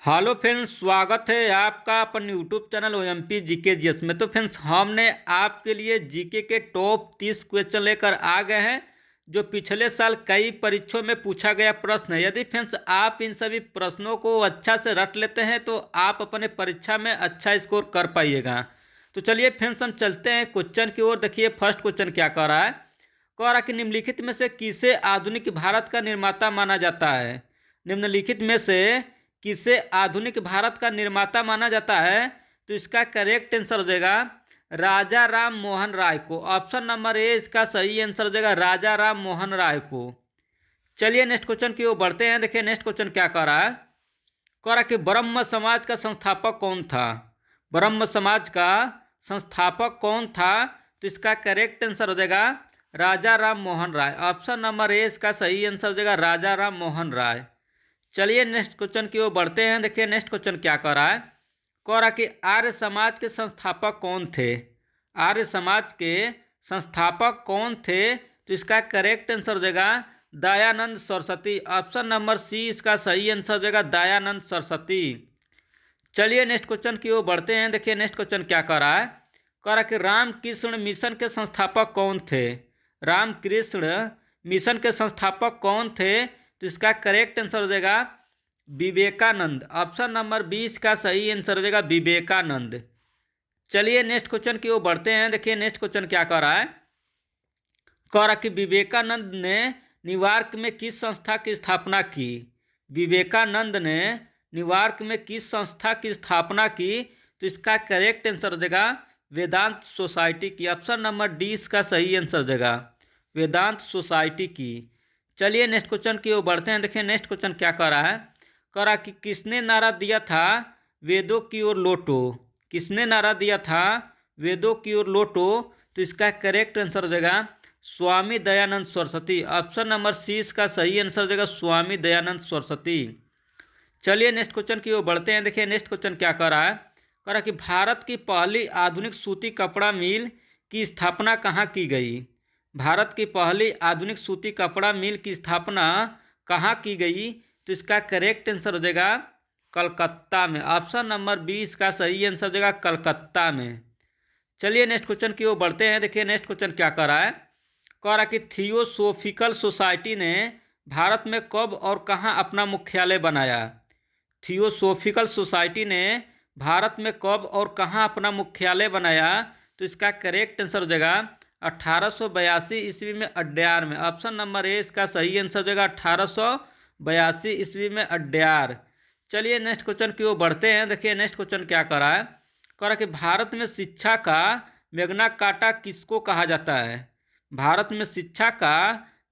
Hello friends, स्वागत है आपका अपन YouTube channel OMP GK GS में। तो फ्रेंड्स, हमने आपके लिए जीके के टॉप 30 क्वेश्चन लेकर आ गए हैं जो पिछले साल कई परीक्षाओं में पूछा गया प्रश्न है। यदि फ्रेंड्स आप इन सभी प्रश्नों को अच्छा से रट लेते हैं तो आप अपने परीक्षा में अच्छा स्कोर कर पाइएगा। तो चलिए फ्रेंड्स, हम चलते हैं क्वेश्चन की ओर। देखिए फर्स्ट क्वेश्चन क्या कह रहा है। कह रहा कि निम्नलिखित में से किसे आधुनिक भारत का निर्माता माना जाता है। निम्नलिखित में से किसे आधुनिक भारत का निर्माता माना जाता है। तो इसका करेक्ट आंसर हो जाएगा राजा राम मोहन राय को। ऑप्शन नंबर ए इसका सही आंसर हो जाएगा राजा राम मोहन राय को। चलिए नेक्स्ट क्वेश्चन की ओर बढ़ते हैं। देखिए नेक्स्ट क्वेश्चन क्या कह रहा है। कह रहा कि ब्रह्म समाज का संस्थापक कौन था। ब्रह्म समाज का संस्थापक कौन था। तो इसका करेक्ट आंसर हो जाएगा राजा Ram Mohan Roy. Option number A इसका सही आंसर हो जाएगा राजा राम मोहन राय। चलिए नेक्स्ट क्वेश्चन की ओर बढ़ते हैं। देखिए नेक्स्ट क्वेश्चन क्या कह रहा है। कह रहा कि आर्य समाज के संस्थापक कौन थे। आर्य समाज के संस्थापक कौन थे। तो इसका करेक्ट आंसर हो जाएगा Dayanand Saraswati. Option number C इसका सही आंसर हो जाएगा दयानंद सरस्वती। चलिए नेक्स्ट क्वेश्चन की ओर बढ़ते हैं। देखिए नेक्स्ट क्वेश्चन क्या कह रहा है। कह रहा कि रामकृष्ण मिशन के संस्थापक कौन थे। रामकृष्ण मिशन के संस्थापक कौन थे। तो इसका करेक्ट आंसर हो जाएगा विवेकानंद। ऑप्शन नंबर 20 का सही आंसर हो जाएगा विवेकानंद। चलिए नेक्स्ट क्वेश्चन की ओर बढ़ते हैं। देखिए नेक्स्ट क्वेश्चन क्या कह रहा है। कह रहा कि विवेकानंद ने न्यूयॉर्क में किस संस्था की स्थापना की। विवेकानंद ने न्यूयॉर्क में किस संस्था की स्थापना की। तो इसका करेक्ट आंसर हो जाएगा वेदांत सोसाइटी की। ऑप्शन नंबर डी इसका सही आंसर हो जाएगा वेदांत सोसाइटी की। चलिए नेक्स्ट क्वेश्चन की ओर बढ़ते हैं। देखिए नेक्स्ट क्वेश्चन क्या कह रहा है। कह रहा कि किसने नारा दिया था वेदों की ओर लौटो। किसने नारा दिया था वेदों की ओर लौटो। तो इसका करेक्ट आंसर हो जाएगा Swami Dayanand Saraswati. Option number C इसका सही आंसर हो जाएगा स्वामी दयानंद सरस्वती। चलिए नेक्स्ट क्वेश्चन की ओर बढ़ते हैं। देखिए नेक्स्ट क्वेश्चन क्या कह रहा है। कह रहा कि भारत की पहली आधुनिक सूती कपड़ा मिल की स्थापना कहाँ की गई। भारत की पहली आधुनिक सूती कपड़ा मिल की स्थापना कहाँ की गई। तो इसका करेक्ट आंसर हो जाएगा कलकत्ता में। ऑप्शन नंबर 20 का सही आंसर हो जाएगा कलकत्ता में। चलिए नेक्स्ट क्वेश्चन की ओर बढ़ते हैं। देखिए नेक्स्ट क्वेश्चन क्या कह रहा है। कह रहा कि थियोसोफिकल सोसाइटी ने भारत में कब और कहाँ अपना मुख्यालय बनाया। थियोसोफिकल सोसाइटी ने भारत में कब और कहाँ अपना मुख्यालय बनाया। तो इसका करेक्ट आंसर हो जाएगा 1882 ईस्वी में अड्यार में। ऑप्शन नंबर ए इसका सही आंसर हो जाएगा 1882 ईस्वी में अड्यार। चलिए नेक्स्ट क्वेश्चन की ओर बढ़ते हैं। देखिए नेक्स्ट क्वेश्चन क्या कर रहा है। कह रहा कि भारत में शिक्षा का मैग्ना कार्टा किसको कहा जाता है। भारत में शिक्षा का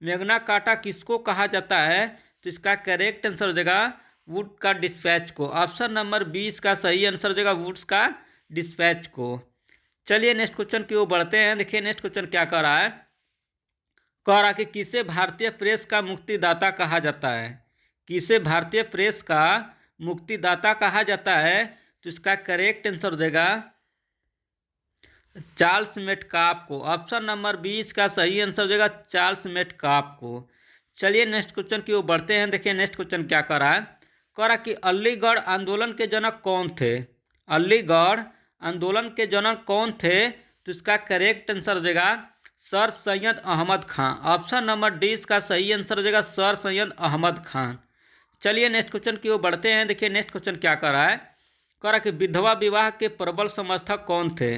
मैग्ना कार्टा किसको कहा जाता है। तो इसका करेक्ट आंसर हो जाएगा वुड का डिस्पैच को। ऑप्शन नंबर 20 का सही आंसर हो जाएगा वुड्स का डिस्पैच को। चलिए नेक्स्ट क्वेश्चन की ओर बढ़ते हैं। देखिए नेक्स्ट क्वेश्चन क्या कह रहा है। कह रहा कि किसे भारतीय प्रेस का मुक्तिदाता कहा जाता है। किसे भारतीय प्रेस का मुक्तिदाता कहा जाता है। तो इसका करेक्ट आंसर हो जाएगा चार्ल्स मेटकाफ को। ऑप्शन नंबर 20 का सही आंसर हो जाएगा चार्ल्स मेटकाफ को। चलिए नेक्स्ट क्वेश्चन की ओर बढ़ते हैं। देखिए नेक्स्ट क्वेश्चन क्या कर रहा है। कह रहा कि अलीगढ़ आंदोलन के जनक कौन थे। अलीगढ़ आंदोलन के जनक कौन थे। तो इसका करेक्ट आंसर हो जाएगा sir Syed Ahmad Khan. Option number D इसका सही आंसर हो जाएगा सर सैयद अहमद खान। चलिए नेक्स्ट क्वेश्चन की ओर बढ़ते हैं। देखिए नेक्स्ट क्वेश्चन क्या कर रहा है। कह रहा कि विधवा विवाह के प्रबल समर्थक कौन थे।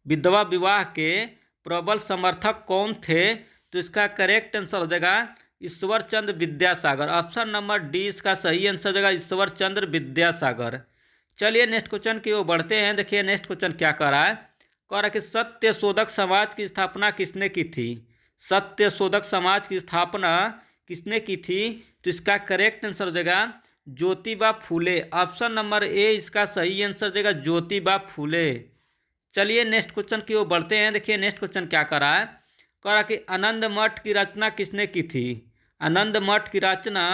विधवा विवाह के प्रबल समर्थक कौन थे। तो इसका करेक्ट आंसर हो जाएगा Ishwar Chandra Vidyasagar. Option number D इसका सही आंसर हो जाएगा ईश्वर चंद्र विद्यासागर। चलिए नेक्स्ट क्वेश्चन की ओर बढ़ते हैं। देखिए नेक्स्ट क्वेश्चन क्या कर रहा है। कह रहा कि सत्य शोधक समाज की स्थापना किसने की थी। सत्य शोधक समाज की स्थापना किसने की थी। तो इसका करेक्ट आंसर हो जाएगा Jyotiba Phule. Option number A इसका सही आंसर हो जाएगा ज्योतिबा फूले। चलिए नेक्स्ट क्वेश्चन की ओर बढ़ते हैं। देखिए नेक्स्ट क्वेश्चन क्या कर रहा है। कह रहा कि आनंद मठ की रचना किसने की थी। आनंद मठ की रचना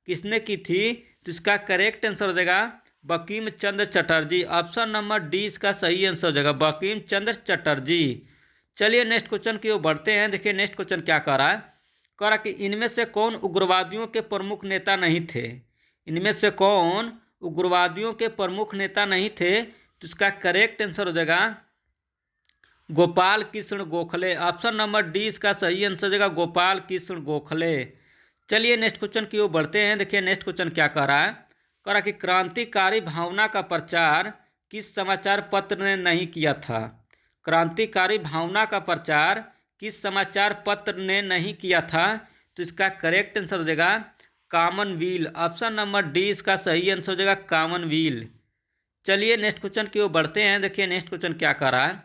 किसने की थी। तो इसका करेक्ट आंसर हो जाएगा Bankim Chandra Chatterjee. Option number D इसका सही आंसर हो जाएगा बंकिम चंद्र चटर्जी। चलिए नेक्स्ट क्वेश्चन की ओर बढ़ते हैं। देखिए नेक्स्ट क्वेश्चन क्या कर रहा है। कह रहा कि इनमें से कौन उग्रवादियों के प्रमुख नेता नहीं थे। इनमें से कौन उग्रवादियों के प्रमुख नेता नहीं थे, तो इसका करेक्ट आंसर हो जाएगा Gopal Krishna Gokhale. Option number D इसका सही आंसर हो जाएगा गोपाल कृष्ण गोखले। चलिए नेक्स्ट क्वेश्चन की ओर बढ़ते हैं। देखिए नेक्स्ट क्वेश्चन क्या कह रहा है, कह रहा है कि क्रांतिकारी भावना का प्रचार किस समाचार पत्र ने नहीं किया था। क्रांतिकारी भावना का प्रचार किस समाचार पत्र ने नहीं किया था, तो इसका करेक्ट आंसर हो जाएगा कॉमनवेल्थ। ऑप्शन नंबर डी इसका सही आंसर हो जाएगा कॉमनवेल्थ। चलिए नेक्स्ट क्वेश्चन की ओर बढ़ते हैं। देखिए नेक्स्ट क्वेश्चन क्या कह रहा है,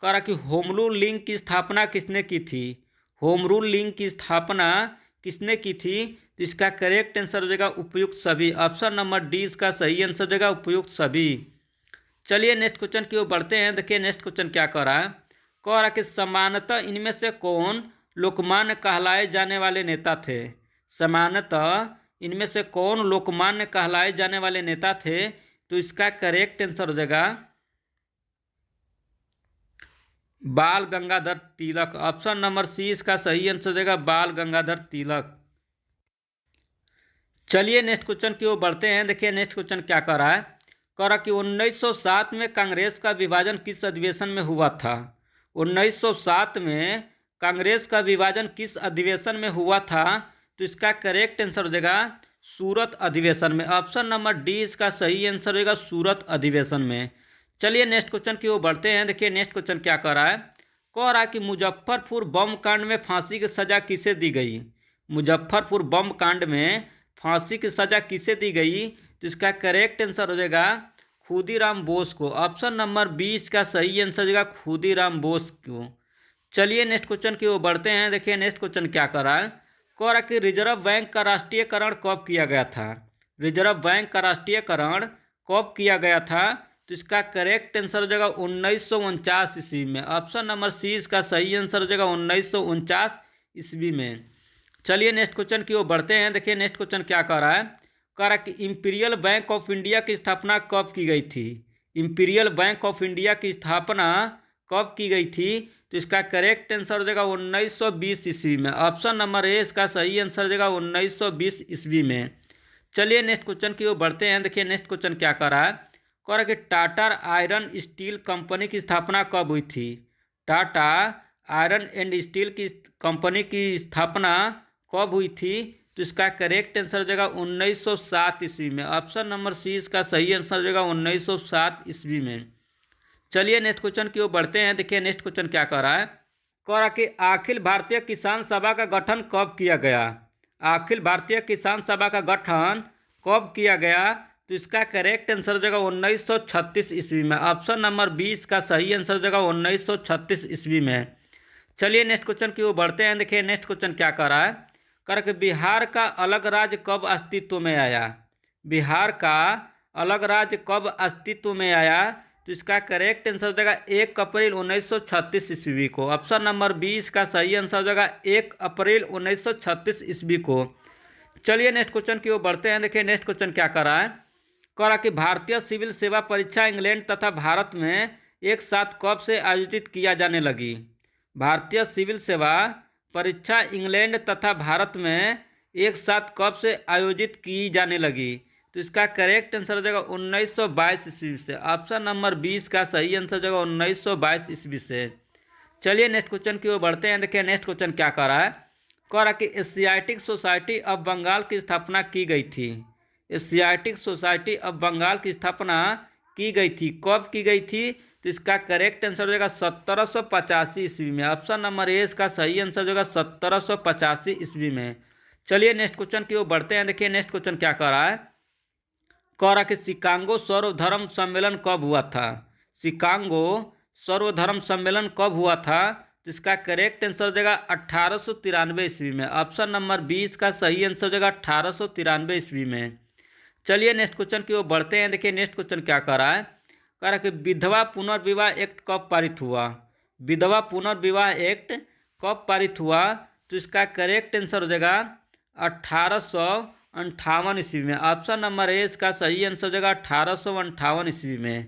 कह रहा कि होम रूल लीग की स्थापना किसने की थी। होम रूल लीग की स्थापना किसने की थी, तो इसका करेक्ट आंसर हो जाएगा उपयुक्त सभी। ऑप्शन नंबर डी इसका सही आंसर हो जाएगा उपयुक्त सभी। चलिए नेक्स्ट क्वेश्चन की ओर बढ़ते हैं। देखिए नेक्स्ट क्वेश्चन क्या कह रहा है, कह रहा कि समानतः इनमें से कौन लोकमान्य कहलाए जाने वाले नेता थे। समानतः इनमें से कौन लोकमान्य कहलाए जाने वाले नेता थे, तो इसका करेक्ट आंसर हो जाएगा बाल Gangadhar Tilak. Option number C इसका सही आंसर हो जाएगा बाल गंगाधर तिलक। चलिए नेक्स्ट क्वेश्चन की ओर बढ़ते हैं। देखिए नेक्स्ट क्वेश्चन क्या कह रहा है, कह रहा कि 1907 में कांग्रेस का विभाजन किस अधिवेशन में हुआ था। 1907 में कांग्रेस का विभाजन किस अधिवेशन में हुआ था, तो इसका करेक्ट आंसर हो जाएगा सूरत अधिवेशन में। ऑप्शन नंबर डी इसका सही आंसर होगा सूरत अधिवेशन में। चलिए नेक्स्ट क्वेश्चन की ओर बढ़ते हैं। देखिए नेक्स्ट क्वेश्चन क्या कह रहा है, कह रहा कि मुजफ्फरपुर बम कांड में फांसी की सजा किसे दी गई। मुजफ्फरपुर बम कांड में फांसी की सजा किसे दी गई, तो इसका करेक्ट आंसर हो जाएगा खुदीराम बोस को। ऑप्शन नंबर 20 का सही आंसर हो जाएगा खुदीराम बोस को। चलिए नेक्स्ट क्वेश्चन की ओर बढ़ते हैं। देखिए नेक्स्ट क्वेश्चन क्या कर रहा है, कह रहा कि रिजर्व बैंक का राष्ट्रीयकरण कब किया गया था। रिजर्व बैंक का राष्ट्रीयकरण कब किया गया था, तो इसका करेक्ट आंसर हो जाएगा 1949 ईस्वी में। ऑप्शन नंबर सी इसका सही आंसर हो जाएगा 1949 ईस्वी में। चलिए नेक्स्ट क्वेश्चन की ओर बढ़ते हैं। देखिए नेक्स्ट क्वेश्चन क्या कह रहा है, कह रहा कि इंपीरियल बैंक ऑफ इंडिया की स्थापना कब की गई थी। इंपीरियल बैंक ऑफ इंडिया की स्थापना कब की गई थी, तो इसका करेक्ट आंसर हो जाएगा 1920 ईस्वी में। ऑप्शन नंबर ए इसका सही आंसर हो जाएगा 1920 ईस्वी में। चलिए नेक्स्ट क्वेश्चन की ओर बढ़ते हैं। देखिए नेक्स्ट क्वेश्चन क्या कह रहा है, कह रहा कि टाटा आयरन स्टील कंपनी की स्थापना कब हुई थी। टाटा आयरन एंड स्टील की कंपनी की स्थापना कब हुई थी, तो इसका करेक्ट आंसर हो जाएगा 1907 ईस्वी में। ऑप्शन नंबर सी इसका सही आंसर हो जाएगा 1907 ईस्वी में। चलिए नेक्स्ट क्वेश्चन की ओर बढ़ते हैं। देखिए नेक्स्ट क्वेश्चन क्या कह रहा है, कह रहा कि अखिल भारतीय किसान सभा का गठन कब किया गया। अखिल भारतीय किसान सभा का गठन कब किया गया, तो इसका करेक्ट आंसर हो जाएगा 1936 ईस्वी में। ऑप्शन नंबर 20 का सही आंसर हो जाएगा 1936 ईस्वी में। चलिए नेक्स्ट क्वेश्चन की ओर बढ़ते हैं। देखिए नेक्स्ट क्वेश्चन क्या कह रहा है, कह रहा कि बिहार का अलग राज्य कब अस्तित्व में आया। बिहार का अलग राज्य कब अस्तित्व में आया, तो इसका करेक्ट आंसर हो जाएगा 1 अप्रैल 1936 ईस्वी को। ऑप्शन नंबर 20 का सही आंसर हो जाएगा 1 अप्रैल 1936 ईस्वी को। चलिए नेक्स्ट क्वेश्चन की ओर बढ़ते हैं। देखिए नेक्स्ट क्वेश्चन क्या कर रहा है, कह रहा कि भारतीय सिविल सेवा परीक्षा इंग्लैंड तथा भारत में एक साथ कब से आयोजित किया जाने लगी। भारतीय सिविल सेवा परीक्षा इंग्लैंड तथा भारत में एक साथ कब से आयोजित की जाने लगी, तो इसका करेक्ट आंसर हो जाएगा 1922 ईस्वी से। ऑप्शन नंबर 20 का सही आंसर हो जाएगा 1922 ईस्वी से। चलिए नेक्स्ट क्वेश्चन की ओर बढ़ते हैं। देखिए नेक्स्ट क्वेश्चन क्या कह रहा है, कह रहा कि एशियाटिक सोसाइटी ऑफ बंगाल की स्थापना की गई थी। एशियाटिक सोसाइटी ऑफ बंगाल की स्थापना की गई थी, कब की गई थी, तो इसका करेक्ट आंसर हो जाएगा 1785 ईस्वी में। ऑप्शन नंबर ए इसका सही आंसर हो जाएगा 1785 ईस्वी में। चलिए नेक्स्ट क्वेश्चन की ओर बढ़ते हैं। देखिए नेक्स्ट क्वेश्चन क्या कह रहा है, कह रहा कि शिकागो सर्वधर्म सम्मेलन कब हुआ था। शिकागो सर्वधर्म सम्मेलन कब हुआ था, तो इसका करेक्ट आंसर हो जाएगा 1893 ईस्वी में। ऑप्शन नंबर 20 का सही आंसर हो जाएगा 1893 ईस्वी में। चलिए नेक्स्ट क्वेश्चन की ओर बढ़ते हैं। देखिए नेक्स्ट क्वेश्चन क्या कह रहा है, कह रहा कि विधवा पुनर्विवाह एक्ट कब पारित हुआ। विधवा पुनर्विवाह एक्ट कब पारित हुआ, तो इसका करेक्ट आंसर हो जाएगा 1858 ईस्वी में। ऑप्शन नंबर ए इसका सही आंसर हो जाएगा 1858 ईस्वी में।